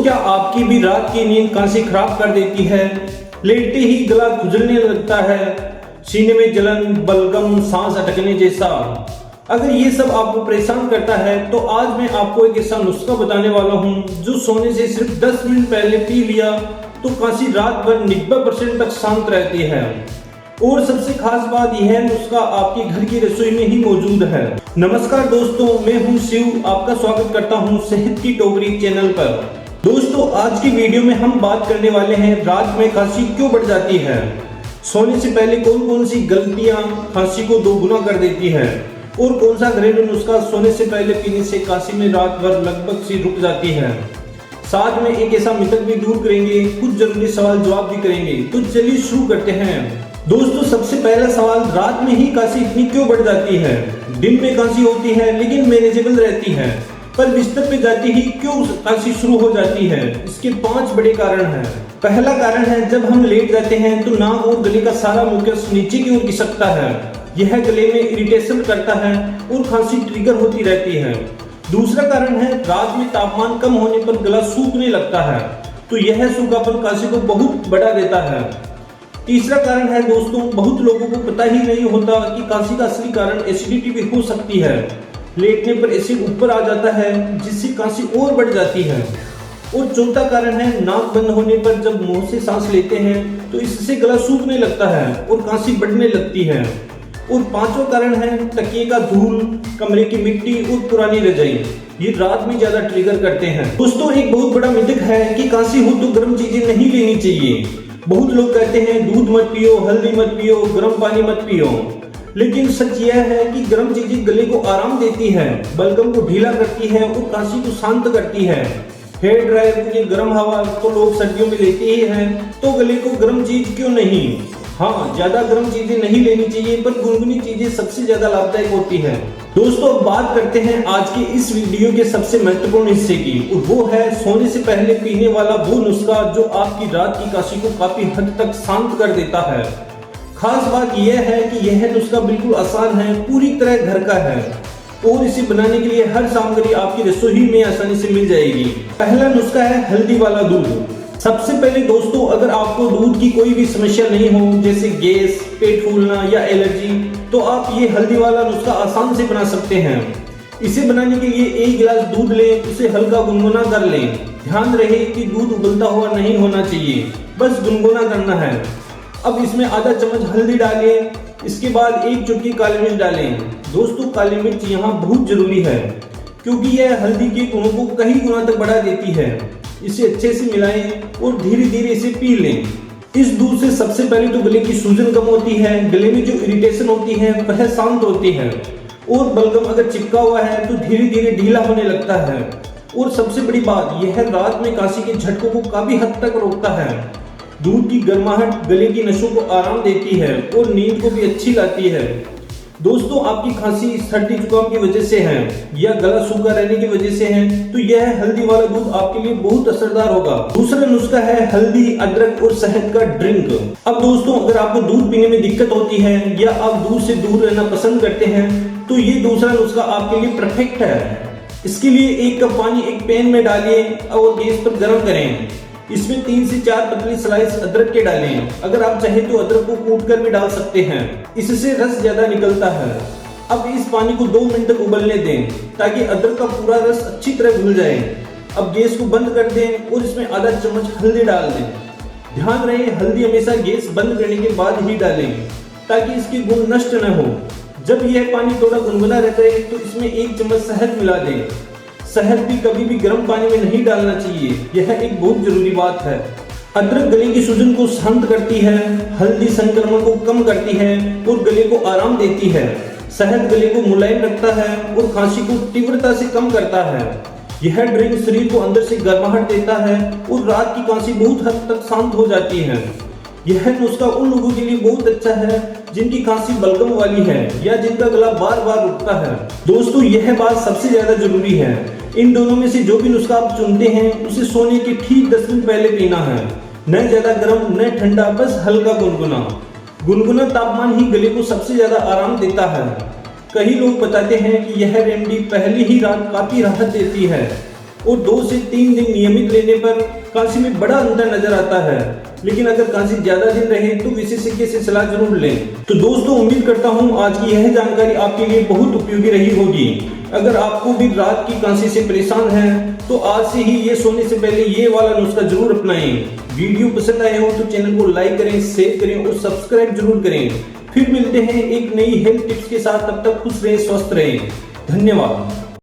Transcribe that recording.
दोस्तों, क्या आपकी भी रात की नींद कांसी खराब कर देती है? लेटते ही गला खुजलने लगता है, सीने में जलन, बलगम, सांस अटकने जैसा। अगर ये सब आपको परेशान करता है तो आज मैं आपको एक ऐसा नुस्खा बताने वाला हूँ जो सोने से सिर्फ 10 मिनट पहले पी लिया तो कांसी रात भर 90% तक शांत रहती है। और सबसे खास बात यह है, नुस्खा आपके घर की रसोई में ही मौजूद है। नमस्कार दोस्तों, मैं हूं शिव, आपका स्वागत करता हूं सेहत की टोकरी चैनल पर। दोस्तों, आज की वीडियो में हम बात करने वाले हैं रात में खांसी क्यों बढ़ जाती है, सोने से पहले कौन कौन सी गलतियां खांसी को दोगुना कर देती है और कौन सा घरेलू नुस्खा सोने से पहले पीने से खांसी में रात भर लगभग सी रुक जाती है। साथ में एक ऐसा मिथक भी दूर करेंगे, कुछ जरूरी सवाल जवाब भी करेंगे। तो चलिए शुरू करते हैं। दोस्तों, सबसे पहला सवाल, रात में ही खांसी इतनी क्यों बढ़ जाती है? दिन में खांसी होती है लेकिन मैनेजेबल रहती है, पर बिस्तर पे जाते ही क्यों खांसी शुरू हो जाती है? इसके 5 बड़े कारण हैं। पहला कारण है, जब हम लेट जाते हैं तो नाक और गले का सारा मुकस नीचे की ओर खिसकता है। यह गले में इरिटेशन करता है और खांसी ट्रिगर होती रहती है। दूसरा कारण है, रात में तापमान कम होने पर गला सूखने लगता है, तो यह सूखापन खांसी को बहुत बढ़ा देता है। तीसरा कारण है दोस्तों, बहुत लोगों को पता ही नहीं होता कि खांसी का असली कारण एसिडिटी भी हो सकती है। लेटने पर एसिड ऊपर आ जाता है जिससे खांसी और बढ़ जाती है। और चौथा कारण है, नाक बंद होने पर जब मुंह से सांस लेते हैं तो इससे गला सूखने लगता है और खांसी बढ़ने लगती है। और पांचवा कारण है, तकिए का धूल, कमरे की मिट्टी और पुरानी रजाई, ये रात में ज्यादा ट्रिगर करते हैं। दोस्तों, एक बहुत बड़ा मिथक है कि खांसी हो तो गर्म चीजें नहीं लेनी चाहिए। बहुत लोग कहते हैं दूध मत पियो, हल्दी मत पियो, गर्म पानी मत पियो, लेकिन सच यह है कि गर्म चीजें गले को आराम देती है, बलगम को ढीला करती है और खांसी को शांत करती है। हेयर ड्रायर के लिए गर्म हवा तो लोग सर्दियों में लेते ही हैं, तो गले को गर्म चीज क्यों नहीं? हाँ, ज्यादा गर्म चीजें नहीं लेनी चाहिए, पर गुनगुनी चीजें सबसे ज्यादा लाभदायक होती है। दोस्तों, अब बात करते हैं आज के इस वीडियो के सबसे महत्वपूर्ण हिस्से की, और वो है सोने से पहले पीने वाला वो नुस्खा जो आपकी रात की खांसी को काफी हद तक शांत कर देता है। खास बात यह है कि यह नुस्खा बिल्कुल आसान है, पूरी तरह घर का है और इसे बनाने के लिए हर सामग्री आपकी रसोई में आसानी से मिल जाएगी। पहला नुस्खा है हल्दी वाला दूध। सबसे पहले दोस्तों, अगर आपको दूध की कोई भी समस्या नहीं हो, जैसे गैस, पेट फूलना या एलर्जी, तो आप ये हल्दी वाला नुस्खा आसान से बना सकते हैं। इसे बनाने के लिए 1 गिलास दूध लें, उसे हल्का गुनगुना कर लें। ध्यान रहे कि दूध उबलता हुआ नहीं होना चाहिए, बस गुनगुना करना है। अब इसमें आधा चम्मच हल्दी डालें, इसके बाद 1 चुटकी काली मिर्च डालें। दोस्तों, काली मिर्च यहाँ बहुत जरूरी है क्योंकि यह हल्दी के गुणों को कई गुना तक बढ़ा देती है। इसे अच्छे से मिलाएं और धीरे धीरे इसे पी लें। इस दूध से सबसे पहले तो गले की सूजन कम होती है, गले में जो इरिटेशन होती है वह शांत होती है, और बलगम अगर चिपका हुआ है तो धीरे धीरे ढीला होने लगता है। और सबसे बड़ी बात यह है, रात में खांसी के झटकों को काफी हद तक रोकता है। दूध की गर्माहट गले की नसों को आराम देती है और नींद को भी अच्छी लाती है। दोस्तों, आपकी खांसी सर्दी जुकाम की वजह से है या गला सूखा रहने की वजह से है, तो यह हल्दी वाला दूध आपके लिए बहुत असरदार होगा। दूसरा नुस्खा है हल्दी, अदरक और शहद का ड्रिंक। अब दोस्तों, अगर आपको दूध पीने में दिक्कत होती है या आप दूध से दूर रहना पसंद करते हैं, तो ये दूसरा नुस्खा आपके लिए परफेक्ट है। इसके लिए 1 कप पानी एक पैन में डालिए और गैस पर गर्म करें। इसमें 3 से 4 पतली स्लाइस अदरक के डालें। अगर आप चाहे तो अदरक को कूट कर भी डाल सकते हैं, इससे रस ज्यादा निकलता है। अब इस पानी को 2 मिनट तक उबलने दें ताकि अदरक का पूरा रस अच्छी तरह घुल जाए। अब गैस को बंद कर दें और इसमें आधा चम्मच हल्दी डाल दें। ध्यान रहे, हल्दी हमेशा गैस बंद करने के बाद ही डालें ताकि इसके गुण नष्ट न हो। जब यह पानी थोड़ा गुनगुना रहता है तो इसमें 1 चम्मच शहद मिला दें। शहद भी कभी भी गर्म पानी में नहीं डालना चाहिए, यह एक बहुत जरूरी बात है। अदरक गले की सूजन को शांत करती है, हल्दी संक्रमण को कम करती है और गले को आराम देती है। शहद गले को मुलायम रखता है और खांसी को तीव्रता से कम करता है। यह ड्रिंक शरीर को अंदर से गर्माहट देता है और रात की खांसी बहुत हद तक शांत हो जाती है। यह नुस्खा उन लोगों के लिए बहुत अच्छा है जिनकी खांसी बलगम वाली है या जिनका गला बार बार रुकता है। दोस्तों, यह बात सबसे ज्यादा जरूरी है, इन दोनों में से जो भी नुस्खा आप चुनते हैं उसे सोने के ठीक 10 मिनट पहले पीना है। न ज्यादा गर्म न ठंडा, बस हल्का गुनगुना। गुनगुना तापमान ही गले को सबसे ज्यादा आराम देता है। कई लोग बताते हैं कि यह रेमेडी पहली ही रात काफी राहत देती है, और 2 से 3 दिन नियमित लेने पर कांसी में बड़ा अंतर नजर आता है। लेकिन अगर कांसी ज्यादा दिन रहे तो विशेषज्ञ से सलाह जरूर लें। तो दोस्तों, उम्मीद करता हूँ आज की यह जानकारी आपके लिए बहुत उपयोगी रही होगी। अगर आपको भी रात की कांसी से परेशान हैं तो आज से ही ये सोने से पहले ये वाला नुस्खा जरूर अपनाएं। वीडियो पसंद आए हो तो चैनल को लाइक करें, शेयर करें और सब्सक्राइब जरूर करें। फिर मिलते हैं एक नई हेल्थ टिप्स के साथ। तब तक खुश रहें, स्वस्थ रहें। धन्यवाद।